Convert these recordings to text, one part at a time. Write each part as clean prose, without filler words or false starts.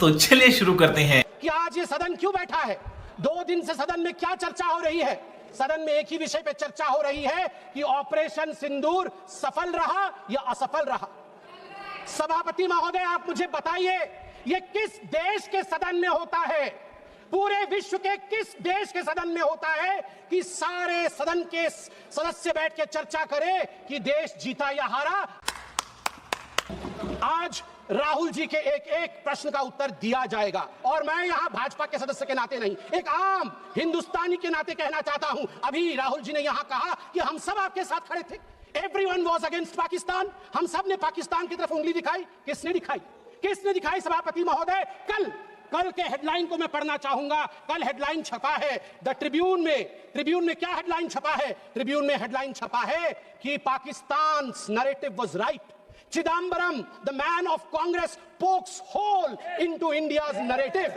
तो चलिए शुरू करते हैं कि आज ये सदन क्यों बैठा है। 2 दिन से सदन में क्या चर्चा हो रही है। सदन में एक ही विषय पे चर्चा हो रही है कि ऑपरेशन सिंदूर सफल रहा या असफल रहा। सभापति महोदय, आप मुझे बताइए, ये किस देश के सदन में होता है, पूरे विश्व के किस देश के सदन में होता है कि सारे सदन के सदस्य बैठ के चर्चा करें कि देश जीता या हारा। आज राहुल जी के एक एक प्रश्न का उत्तर दिया जाएगा और मैं यहां भाजपा के सदस्य के नाते नहीं, एक आम हिंदुस्तानी के नाते कहना चाहता हूं। अभी राहुल जी ने यहां कहा कि हम सब आपके साथ खड़े थे, एवरीवन वाज अगेंस्ट पाकिस्तान। हम सब ने पाकिस्तान की तरफ उंगली दिखाई। किसने दिखाई? किसने दिखाई सभापति महोदय? कल के हेडलाइन को मैं पढ़ना चाहूंगा। कल हेडलाइन छपा है द ट्रिब्यून में। ट्रिब्यून में क्या हेडलाइन छपा है? ट्रिब्यून में हेडलाइन छपा है कि Pakistan narrative was right. Chidambaram, the man of Congress, pokes hole into India's narrative.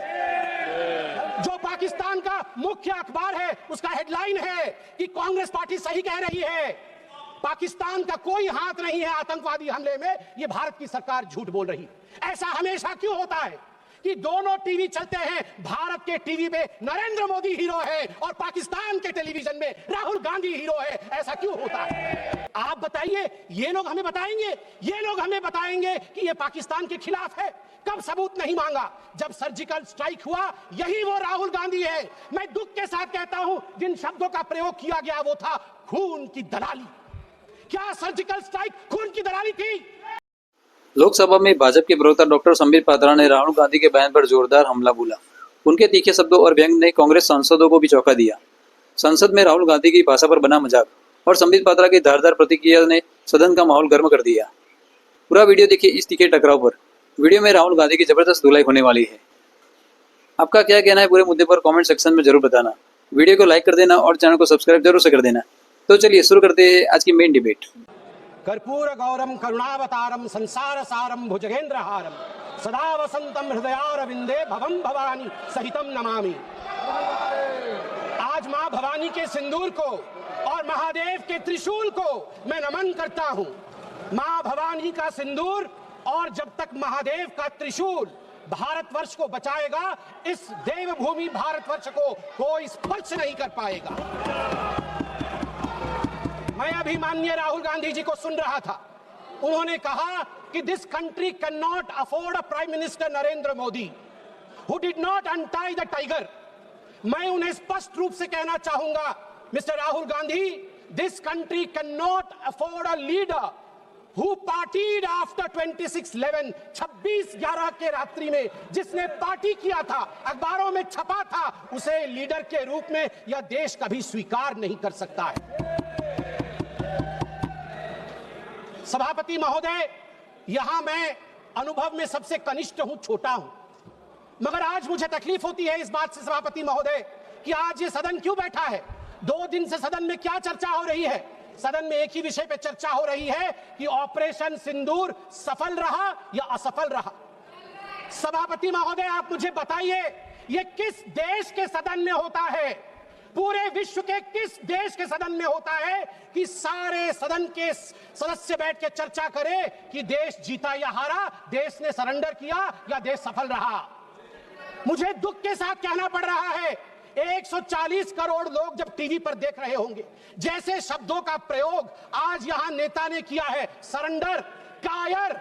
जो पाकिस्तान का मुख्य अखबार है, उसका हेडलाइन है कि कांग्रेस पार्टी सही कह रही है, पाकिस्तान का कोई हाथ नहीं है आतंकवादी हमले में, ये भारत की सरकार झूठ बोल रही। ऐसा हमेशा क्यों होता है कि दोनों टीवी चलते हैं, भारत के टीवी पे नरेंद्र मोदी हीरो है और पाकिस्तान के टेलीविजन में राहुल गांधी हीरो है? ऐसा क्यों होता है? आप बताइए, ये लोग हमें बताएंगे कि ये पाकिस्तान के खिलाफ है। कब सबूत नहीं मांगा? जब सर्जिकल स्ट्राइक हुआ, यही वो राहुल गांधी है। मैं दुख के साथ कहता हूं, जिन शब्दों का प्रयोग किया गया वो था खून की दलाली। क्या सर्जिकल स्ट्राइक खून की दलाली थी? लोकसभा में भाजपा के प्रवक्ता डॉक्टर संबित पात्रा ने राहुल गांधी के बयान पर जोरदार हमला बोला। उनके तीखे शब्दों और व्यंग ने कांग्रेस सांसदों को भी चौंका दिया। संसद में राहुल गांधी की भाषा पर बना मजाक और संबित पात्रा की धारदार प्रतिक्रिया ने सदन का माहौल गर्म कर दिया। पूरा वीडियो देखिए इस तीखे टकराव पर। वीडियो में राहुल गांधी की जबरदस्त धुलाई होने वाली है। आपका क्या कहना है पूरे मुद्दे पर कमेंट सेक्शन में जरूर बताना। वीडियो को लाइक कर देना और चैनल को सब्सक्राइब जरूर से कर देना। तो चलिए शुरू करते हैं आज की मेन डिबेट। कर्पूर गौरम करुणावतारम संसार सारम भुजगेंद्रहारम सदा वसंतम हृदयारविंदे भवम भवानी सहितम नमामि। आज मां भवानी के सिंदूर को और महादेव के त्रिशूल को मैं नमन करता हूं। मां भवानी का सिंदूर और जब तक महादेव का त्रिशूल भारतवर्ष को बचाएगा, इस देवभूमि भारतवर्ष को कोई स्पर्श नहीं कर पाएगा। मैं अभी माननीय राहुल गांधी जी को सुन रहा था। उन्होंने कहा कि this country can not afford a prime minister Narendra Modi who did not untie the tiger. मैं उन्हें स्पष्ट रूप से कहना चाहूंगा, mister Rahul Gandhi, this country can not afford a leader who partied after 26/11, 26/11 के रात्रि में जिसने पार्टी किया था, अखबारों में छपा था, उसे लीडर के रूप में यह देश कभी स्वीकार नहीं कर सकता है। सभापति महोदय, यहां मैं अनुभव में सबसे कनिष्ठ हूं, छोटा हूं, मगर आज मुझे तकलीफ होती है इस बात से सभापति महोदय कि आज ये सदन क्यों बैठा है। 2 दिन से सदन में क्या चर्चा हो रही है। सदन में एक ही विषय पे चर्चा हो रही है कि ऑपरेशन सिंदूर सफल रहा या असफल रहा। सभापति महोदय, आप मुझे बताइए, ये किस देश के सदन में होता है, पूरे विश्व के किस देश के सदन में होता है कि सारे सदन के सदस्य बैठ के चर्चा करें कि देश जीता या हारा, देश ने सरेंडर किया या देश सफल रहा। मुझे दुख के साथ कहना पड़ रहा है, 140 करोड़ लोग जब टीवी पर देख रहे होंगे, जैसे शब्दों का प्रयोग आज यहां नेता ने किया है, सरेंडर, कायर,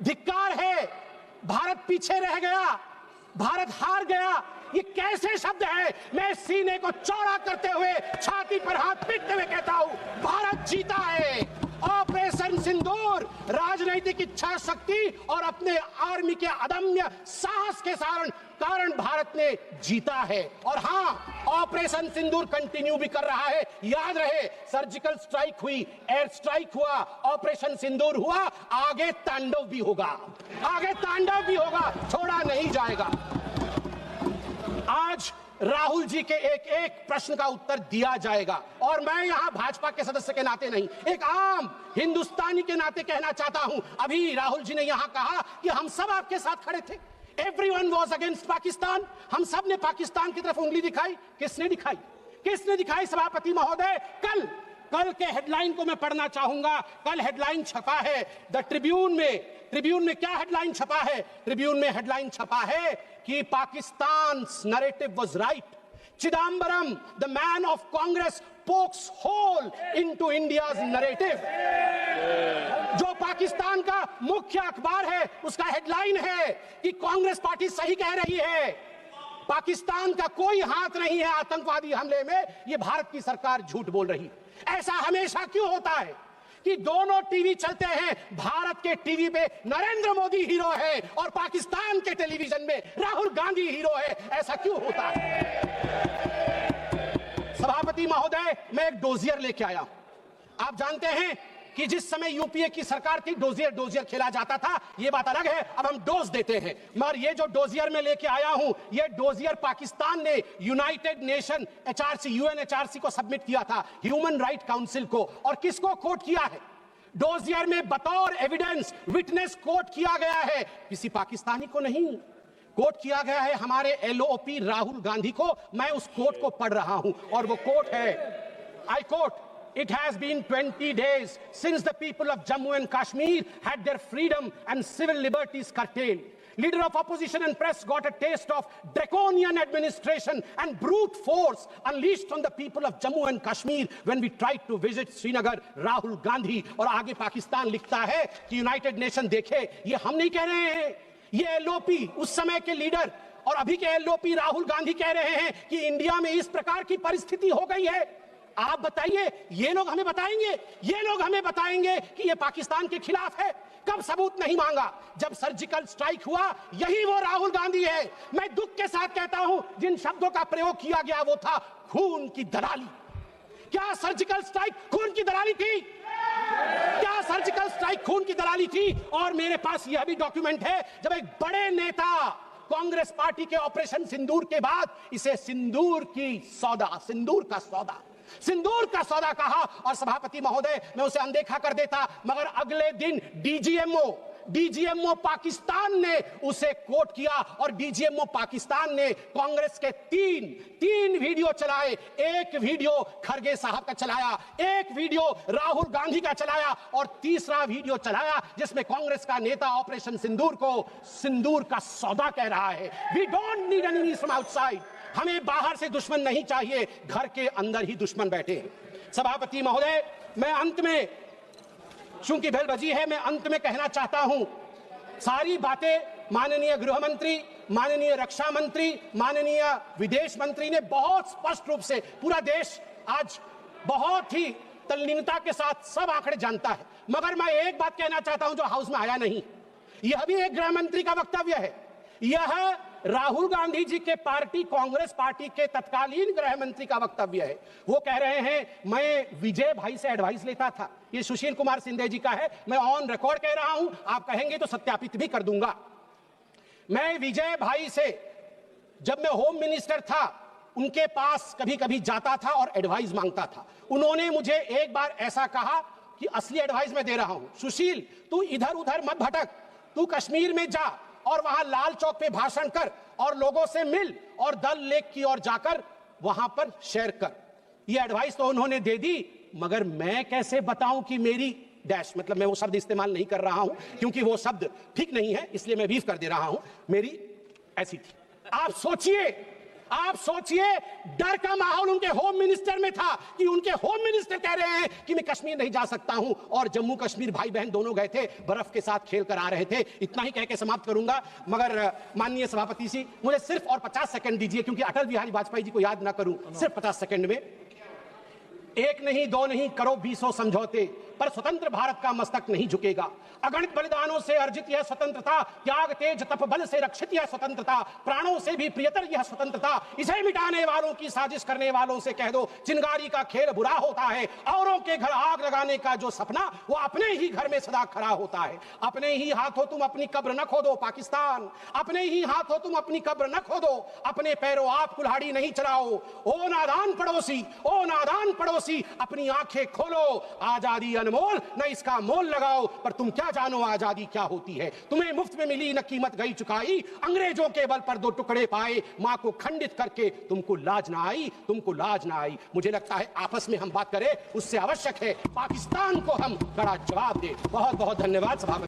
धिक्कार है, भारत पीछे रह गया, भारत हार गया, ये कैसे शब्द है? मैं सीने को चौड़ा करते हुए, छाती पर हाथ पीटते हुए कहता हूं, भारत जीता है। ऑपरेशन सिंदूर राजनीतिक इच्छा शक्ति और अपने आर्मी के अदम्य साहस के कारण भारत ने जीता है। और हां, ऑपरेशन सिंदूर कंटिन्यू भी कर रहा है। याद रहे, सर्जिकल स्ट्राइक हुई, एयर स्ट्राइक हुआ, ऑपरेशन सिंदूर हुआ, आगे तांडव भी होगा, छोड़ा नहीं जाएगा। आज राहुल जी के एक एक प्रश्न का उत्तर दिया जाएगा और मैं यहां भाजपा के सदस्य के नाते नहीं, एक आम हिंदुस्तानी के नाते कहना चाहता हूं। अभी राहुल जी ने यहां कहा कि हम सब आपके साथ खड़े थे, एवरीवन वाज अगेंस्ट पाकिस्तान। हम सब ने पाकिस्तान की तरफ उंगली दिखाई। किसने दिखाई? सभापति महोदय? कल के हेडलाइन को मैं पढ़ना चाहूंगा। कल हेडलाइन छपा है द ट्रिब्यून में क्या हेडलाइन छपा है? ट्रिब्यून में हेडलाइन छपा है कि Pakistan narrative was right, Chidambaram the man of Congress pokes hole into India's narrative। जो पाकिस्तान का मुख्य अखबार है उसका हेडलाइन है कि कांग्रेस पार्टी सही कह रही है, पाकिस्तान का कोई हाथ नहीं है आतंकवादी हमले में, ये भारत की सरकार झूठ बोल रही। ऐसा हमेशा क्यों होता है कि दोनों टीवी चलते हैं, भारत के टीवी पे नरेंद्र मोदी हीरो है और पाकिस्तान के टेलीविजन में राहुल गांधी हीरो है? ऐसा क्यों होता है? सभापति महोदय, मैं एक डोजियर लेके आया। आप जानते हैं कि जिस समय यूपीए की सरकार थी डोजियर खेला जाता था, ये बात अलग है, अब हम डोज देते हैं। मगर ये जो डोजियर में लेके आया हूं, ये डोजियर पाकिस्तान ने यूनाइटेड नेशन यूएनएचआरसी को सबमिट किया था, ह्यूमन राइट काउंसिल को। और किसको कोट किया है? डोजियर में बतौर एविडेंस विटनेस कोट किया गया है, किसी पाकिस्तानी को नहीं, कोट किया गया है हमारे एलओपी राहुल गांधी को। मैं उस कोट को पढ़ रहा हूं और वो कोट है, I quote, It has been 20 days since the people of Jammu and Kashmir had their freedom and civil liberties curtailed. Leader of opposition and press got a taste of draconian administration and brute force unleashed on the people of Jammu and Kashmir when we tried to visit Srinagar. Rahul Gandhi. और आगे पाकिस्तान लिखता है कि United nation देखे, ये हम नहीं कह रहे हैं, ये एलओपी उस समय के लीडर और अभी के एलओपी राहुल गांधी कह रहे हैं कि इंडिया में इस प्रकार की परिस्थिति हो गई है। आप बताइए, ये लोग हमें बताएंगे कि ये पाकिस्तान के खिलाफ है? कब सबूत नहीं मांगा? जब सर्जिकल स्ट्राइक हुआ, यही वो राहुल गांधी है। मैं दुख के साथ कहता हूं, जिन शब्दों का प्रयोग किया गया वो था खून की दलाली। क्या सर्जिकल स्ट्राइक खून की दलाली थी? क्या सर्जिकल स्ट्राइक खून की दलाली थी? और मेरे पास यह भी डॉक्यूमेंट है, जब एक बड़े नेता कांग्रेस पार्टी के ऑपरेशन सिंदूर के बाद इसे सिंदूर का सौदा कहा और सभापति महोदय मैं उसे अनदेखा कर देता, मगर अगले दिन डीजीएमओ पाकिस्तान ने उसे कोट किया और डीजीएमओ पाकिस्तान ने कांग्रेस के तीन वीडियो चलाए। एक वीडियो खरगे साहब का चलाया, एक वीडियो राहुल गांधी का चलाया और तीसरा वीडियो चलाया जिसमें कांग्रेस का नेता ऑपरेशन सिंदूर को सिंदूर का सौदा कह रहा है। We don't need enemies from outside. हमें बाहर से दुश्मन नहीं चाहिए, घर के अंदर ही दुश्मन बैठे हैं। सभापति महोदय, मैं अंत में, चूंकि बेल बजी है, मैं अंत में कहना चाहता हूं, सारी बातें माननीय गृह मंत्री, माननीय रक्षा मंत्री, माननीय विदेश मंत्री ने बहुत स्पष्ट रूप से, पूरा देश आज बहुत ही तल्लीनता के साथ सब आंकड़े जानता है। मगर मैं एक बात कहना चाहता हूं जो हाउस में आया नहीं, यह भी एक गृह मंत्री का वक्तव्य है। यह राहुल गांधी जी के पार्टी कांग्रेस पार्टी के तत्कालीन गृह मंत्री का वक्तव्य है। वो कह रहे हैं मैं विजय भाई से एडवाइस लेता था, ये सुशील कुमार सिंधे जी का है, मैं ऑन रिकॉर्ड कह रहा हूं, आप कहेंगे तो सत्यापित भी कर दूंगा। मैं विजय भाई से जब मैं होम मिनिस्टर था उनके पास कभी कभी जाता था और एडवाइस मांगता था। उन्होंने मुझे एक बार ऐसा कहा कि असली एडवाइस मैं दे रहा हूं, सुशील तू इधर उधर मत भटक, तू कश्मीर में जा और वहां लाल चौक पे भाषण कर और लोगों से मिल और दल लेक की ओर जाकर वहां पर शेयर कर। ये एडवाइस तो उन्होंने दे दी, मगर मैं कैसे बताऊं कि मेरी डैश, मतलब मैं वो शब्द इस्तेमाल नहीं कर रहा हूं क्योंकि वो शब्द ठीक नहीं है, इसलिए मैं बीफ कर दे रहा हूं, मेरी ऐसी थी। आप सोचिए डर का माहौल उनके होम मिनिस्टर में था कि उनके होम मिनिस्टर कह रहे हैं कि मैं कश्मीर नहीं जा सकता हूं, और जम्मू कश्मीर भाई बहन दोनों गए थे, बर्फ के साथ खेल कर आ रहे थे। इतना ही कह के समाप्त करूंगा, मगर माननीय सभापति जी मुझे सिर्फ और 50 सेकंड दीजिए, क्योंकि अटल बिहारी वाजपेयी जी को याद ना करूं, सिर्फ 50 सेकंड में। एक नहीं दो नहीं करो 20 समझौते, पर स्वतंत्र भारत का मस्तक नहीं झुकेगा। अगणित बलिदानों से अर्जित यह स्वतंत्रता, त्याग तेज तप बल से रक्षित यह स्वतंत्रता, प्राणों से भी प्रियतर यह स्वतंत्रता। इसे मिटाने वालों की साजिश करने वालों से कह दो चिंगारी का खेल बुरा होता है। औरों के घर आग लगाने का जो सपना वो अपने ही घर में सदा खड़ा होता है। अपने ही हाथों तुम अपनी कब्र न खोदो पाकिस्तान, अपने ही हाथों तुम अपनी कब्र न खोदो, अपने पैरों आप कुल्हाड़ी नहीं चलाओ। ओ नादान पड़ोसी, अपनी आंखें खोलो, आजादी अनमोल, न इसका मोल लगाओ। पर तुम क्या जानो आजादी क्या होती है, तुम्हें मुफ्त में मिली न कीमत गई चुकाई, अंग्रेजों के बल पर 2 टुकड़े पाए, मां को खंडित करके तुमको लाज ना आई, तुमको लाज ना आई। मुझे लगता है आपस में हम बात करें, उससे आवश्यक है पाकिस्तान को हम कड़ा जवाब दे। बहुत बहुत धन्यवाद सभापति।